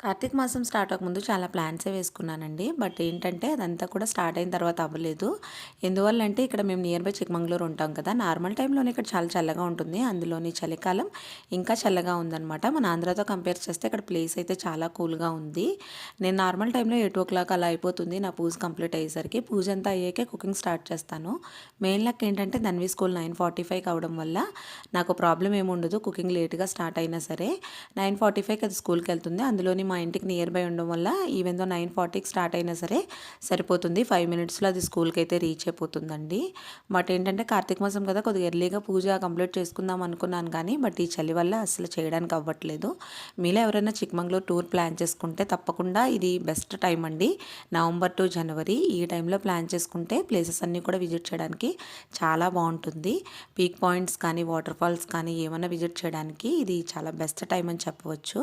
కార్తీక మాసం స్టార్ట్ అవ్వకముందు చాలా ప్లాన్సే వేసుకున్నానండి. బట్ ఏంటంటే అదంతా కూడా స్టార్ట్ అయిన తర్వాత అవ్వలేదు. ఎందువల్లంటే ఇక్కడ మేము నియర్ బై చిక్కమంగళూరు ఉంటాం కదా! నార్మల్ టైంలోనే ఇక్కడ చాలా చల్లగా ఉంటుంది. అందులోని చలికాలం ఇంకా చల్లగా ఉందనమాట. మన ఆంధ్రాతో కంపేర్ చేస్తే ఇక్కడ ప్లేస్ అయితే చాలా కూల్‌గా ఉంది. నేను నార్మల్ టైంలో 8:00 అలా అయిపోతుంది నా పూజ కంప్లీట్ అయ్యేసరికి. పూజ అంతా అయ్యాకే కుకింగ్ స్టార్ట్ చేస్తాను. మెయిన్ లక్ ఏంటంటే ధన్వి స్కూల్ 9:45కి అవ్వడం వల్ల నాకు ప్రాబ్లమ్ ఏమి ఉండదు. కుకింగ్ లేట్‌గా స్టార్ట్ అయినా సరే 9:45కి అది స్కూల్‌కెళ్తుంది. అందులోని మా ఇంటికి నియర్ బై ఉండడం వల్ల ఈవెన్ దో 9:40కి స్టార్ట్ అయినా సరే సరిపోతుంది. 5 మినిట్స్‌లో అది స్కూల్‌కి అయితే రీచ్ అయిపోతుందండి. బట్ ఏంటంటే కార్తీక మాసం కదా కొద్దిగా ఎర్లీగా పూజ కంప్లీట్ చేసుకుందాం అనుకున్నాను కానీ బట్ ఈ చలి వల్ల అసలు చేయడానికి అవ్వట్లేదు. మీలో ఎవరైనా చిక్కమంగళూరు టూర్ ప్లాన్ చేసుకుంటే తప్పకుండా ఇది బెస్ట్ టైం అండి. నవంబర్ టు జనవరి ఈ టైంలో ప్లాన్ చేసుకుంటే ప్లేసెస్ అన్నీ కూడా విజిట్ చేయడానికి చాలా బాగుంటుంది. పీక్ పాయింట్స్ కానీ వాటర్ ఫాల్స్ కానీ ఏమైనా విజిట్ చేయడానికి ఇది చాలా బెస్ట్ టైం అని చెప్పవచ్చు.